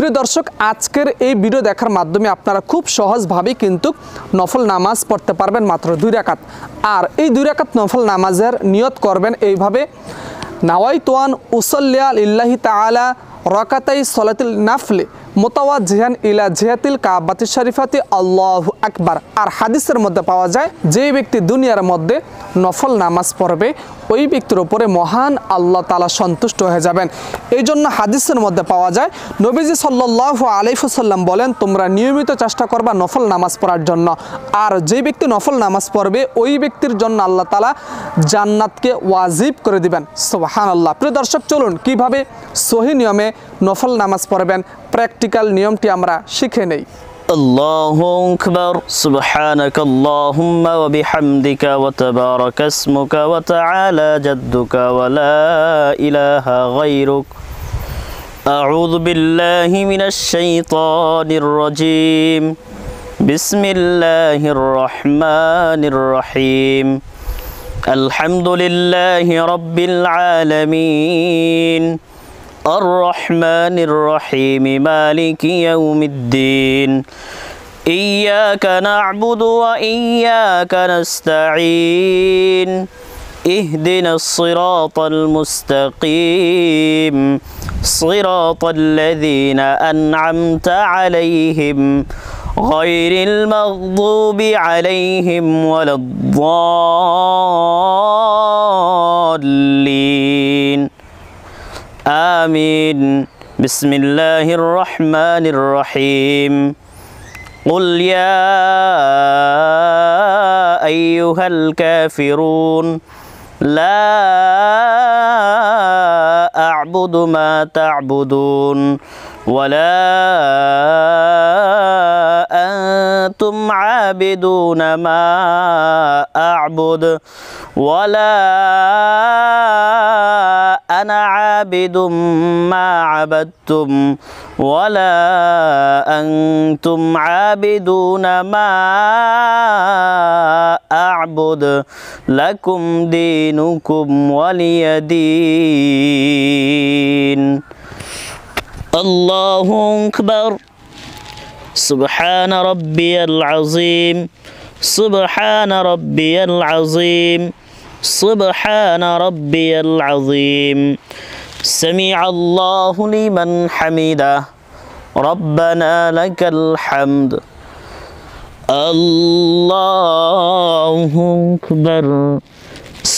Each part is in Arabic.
প্রিয় দর্শক, আজকের এই ভিডিও দেখার মাধ্যমে আপনারা খুব সহজভাবেই কিন্তু নফল নামাজ পড়তে পারবেন মাত্র 2 রাকাত। আর এই 2 রাকাত নফল নামাজের নিয়ত করবেন এইভাবে, নাওয়াইতু আন উসাল্লিয়া লিল্লাহি তাআলা রাকাতাই সলাতুল নাফল মুতাওয়াজ্জিহান ইলা জিহাতিল কাবাতিশ শরীফাতি আল্লাহু আকবার। আর হাদিসের মধ্যে পাওয়া যায়, যে ব্যক্তি দুনিয়ার মধ্যে নফল নামাজ পড়বে ওই ব্যক্তির উপরে মহান আল্লাহ তাআলা সন্তুষ্ট হয়ে যাবেন। এই জন্য হাদিসের মধ্যে পাওয়া যায়, নবীজি সাল্লাল্লাহু আলাইহি ওয়াসাল্লাম বলেন, তোমরা নিয়মিত চেষ্টা করবা নফল নামাজ পড়ার জন্য। আর যে ব্যক্তি নফল নামাজ পড়বে ওই ব্যক্তির জন্য আল্লাহ তাআলা জান্নাতকে ওয়াজিব করে দিবেন। সুবহানাল্লাহ। প্রিয় দর্শক, চলুন কিভাবে সহি নিয়মে নফল নামাজ পড়বেন প্র্যাকটিক্যাল নিয়মটি আমরা শিখে নেই। الله أكبر سبحانك اللهم وبحمدك وتبارك اسمك وتعالى جدك ولا إله غيرك أعوذ بالله من الشيطان الرجيم بسم الله الرحمن الرحيم الحمد لله رب العالمين الرحمن الرحيم مالك يوم الدين إياك نعبد وإياك نستعين اهدنا الصراط المستقيم صراط الذين أنعمت عليهم غير المغضوب عليهم ولا الضالين آمين بسم الله الرحمن الرحيم قل يا أيها الكافرون لا أعبد ما تعبدون ولا أنتم عابدون ما أعبد ولا أنا عابد ما عبدتم ولا أنتم عابدون ما أعبد لكم دينكم ولي دين الله أكبر سبحان ربي العظيم سبحان ربي العظيم سبحان ربي العظيم سمع الله لمن حمده ربنا لك الحمد الله أكبر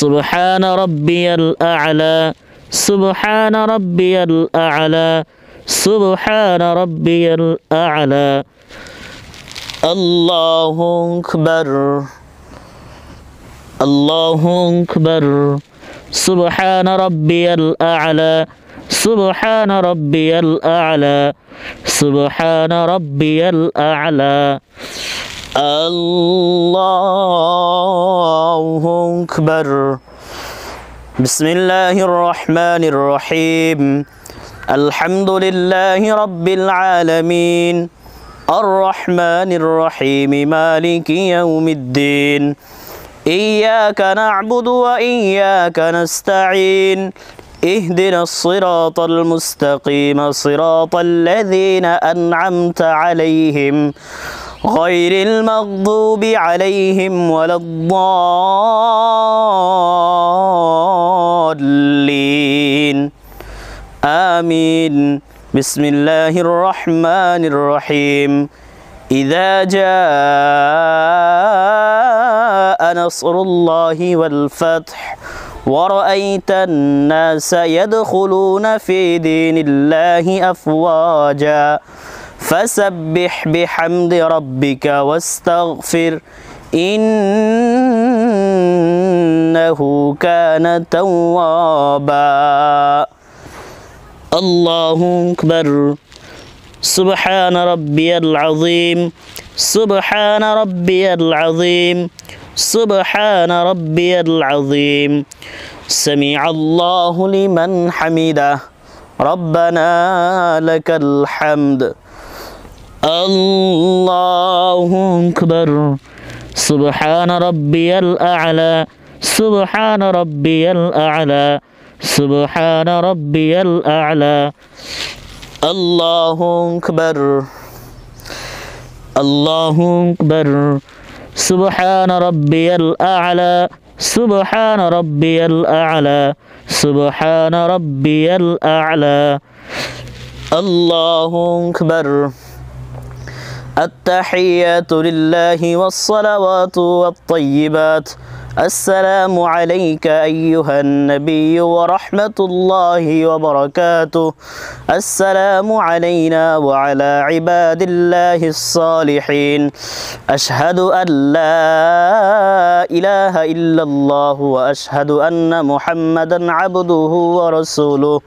سبحان ربي الأعلى سبحان ربي الأعلى سبحان ربي الأعلى الله أكبر الله أكبر سبحان ربي الأعلى سبحان ربي الأعلى سبحان ربي الأعلى الله أكبر بسم الله الرحمن الرحيم الحمد لله رب العالمين الرحمن الرحيم مالك يوم الدين إياك نعبد وإياك نستعين اهدنا الصراط المستقيم صراط الذين أنعمت عليهم غير المغضوب عليهم ولا الضالين آمين بسم الله الرحمن الرحيم إذا جاء نصر الله والفتح ورأيت الناس يدخلون في دين الله أفواجا فسبح بحمد ربك واستغفر إنه كان توابا الله أكبر سبحان ربي العظيم سبحان ربي العظيم سبحان ربي العظيم سمع الله لمن حمده ربنا لك الحمد الله أكبر سبحان ربي الأعلى سبحان ربي الأعلى سبحان ربي الأعلى الله أكبر الله أكبر سبحان ربي الأعلى سبحان ربي الأعلى سبحان ربي الأعلى الله أكبر التحيات لله والصلوات والطيبات السلام عليك أيها النبي ورحمة الله وبركاته السلام علينا وعلى عباد الله الصالحين أشهد أن لا إله إلا الله وأشهد أن محمدا عبده ورسوله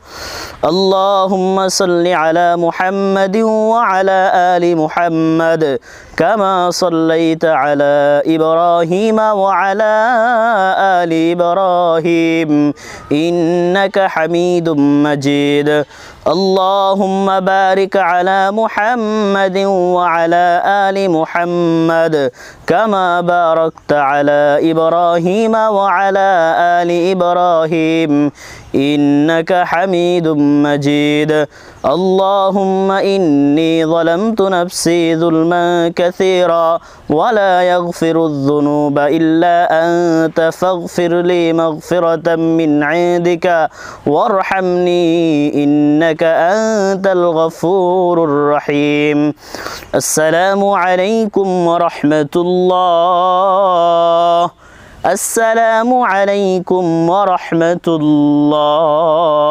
اللهم صل على محمد وعلى آل محمد كما صليت على إبراهيم وعلى آل إبراهيم إنك حميد مجيد اللهم بارك على محمد وعلى آل محمد كما باركت على إبراهيم وعلى آل إبراهيم إنك حميد مجيد اللهم إني ظلمت نفسي ظلما كثيرا ولا يغفر الذنوب إلا أنت فاغفر لي مغفرة من عندك وارحمني إنك أنت الغفور الرحيم السلام عليكم ورحمة الله السلام عليكم ورحمة الله